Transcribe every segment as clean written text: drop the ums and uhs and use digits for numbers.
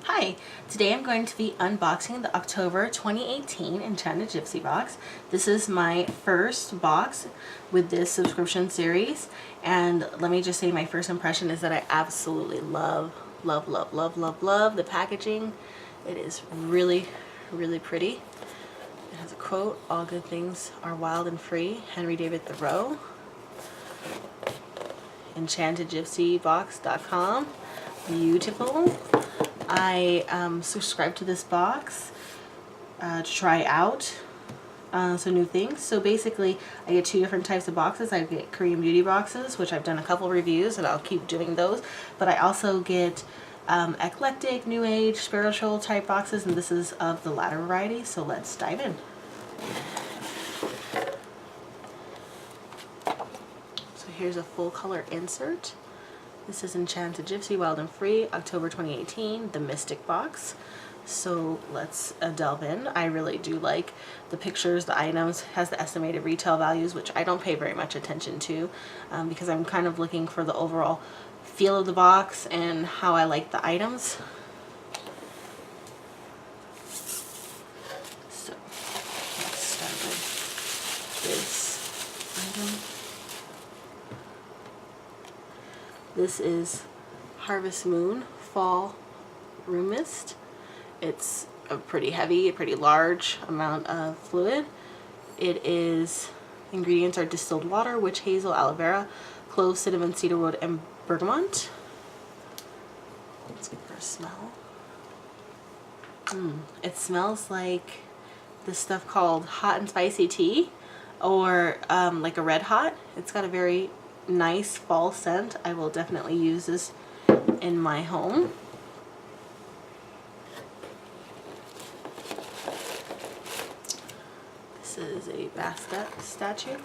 Hi, today I'm going to be unboxing the October 2018 Enchanted Gypsy Box. This is my first box with this subscription series, and let me just say my first impression is that I absolutely love the packaging. It is really pretty. It has a quote, "All good things are wild and free," Henry David Thoreau. EnchantedGypsyBox.com. Beautiful. I subscribed to this box to try out some new things. So basically I get two different types of boxes. I get Korean beauty boxes, which I've done a couple reviews and I'll keep doing those, but I also get eclectic, new age, spiritual type boxes, and this is of the latter variety. So let's dive in. So here's a full color insert. This is Enchanted Gypsy Wild and Free, October 2018, the Mystic box. So let's delve in. I really do like the pictures, the items, has the estimated retail values, which I don't pay very much attention to because I'm kind of looking for the overall feel of the box and how I like the items. So let's start with this item. This is Harvest Moon Fall Room Mist. It's a pretty heavy, a pretty large amount of fluid. It is, ingredients are distilled water, witch hazel, aloe vera, cloves, cinnamon, cedarwood, and bergamot. Let's give her a smell. It smells like this stuff called hot and spicy tea, or like a red hot. It's got a very nice fall scent. I will definitely use this in my home. This is a Bastet statue.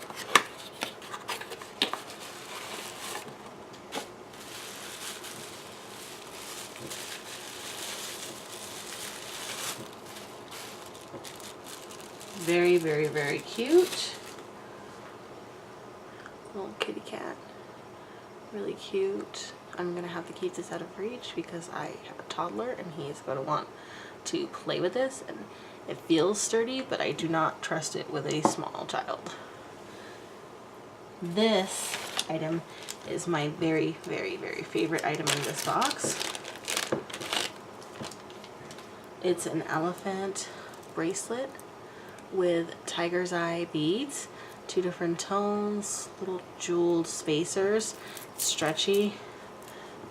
Very cute. Little kitty cat. Really cute. I'm going to have to keep this out of reach because I have a toddler and he is going to want to play with this, and it feels sturdy, but I do not trust it with a small child. This item is my very favorite item in this box. It's an elephant bracelet with tiger's eye beads, two different tones, little jeweled spacers, stretchy.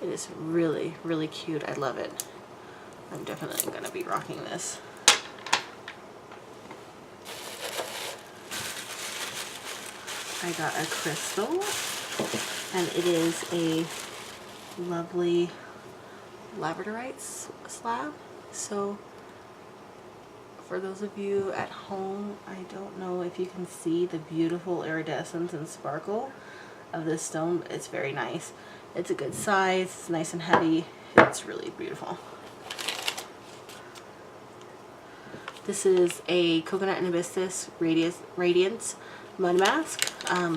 It is really cute. I love it. I'm definitely going to be rocking this. I got a crystal, and it is a lovely labradorite slab. So for those of you at home, I don't know if you can see the beautiful iridescence and sparkle of this stone, but it's very nice. It's a good size, it's nice and heavy, it's really beautiful. This is a coconut and hibiscus Radiance mud mask.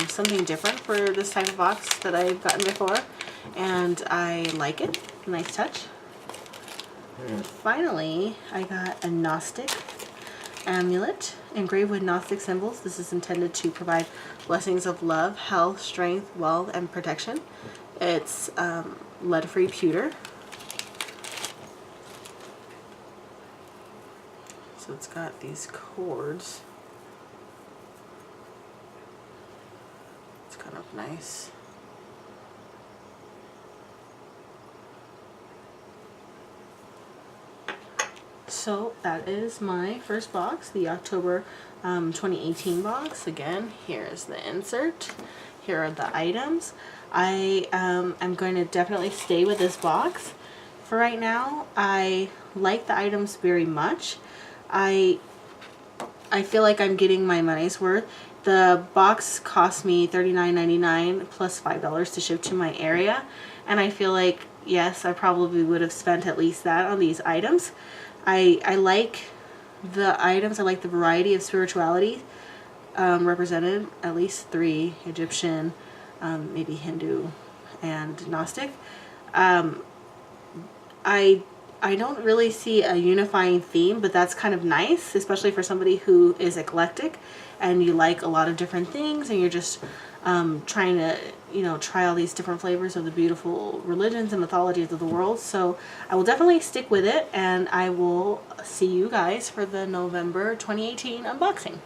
Something different for this type of box that I've gotten before, and I like it. Nice touch. And finally, I got a Gnostic amulet engraved with Gnostic symbols. This is intended to provide blessings of love, health, strength, wealth, and protection. It's lead-free pewter. So it's got these cords. It's kind of nice. So that is my first box, the October 2018 box. Again, here's the insert. Here are the items. I am going to definitely stay with this box for right now. I like the items very much. I feel like I'm getting my money's worth. The box cost me $39.99 plus $5 to ship to my area, and I feel like, yes, I probably would have spent at least that on these items. I like the items. I like the variety of spirituality represented, at least 3: Egyptian, maybe Hindu, and Gnostic. I I don't really see a unifying theme, but that's kind of nice, especially for somebody who is eclectic and you like a lot of different things and you're just trying to, try all these different flavors of the beautiful religions and mythologies of the world. So I will definitely stick with it, and I will see you guys for the November 2018 unboxing.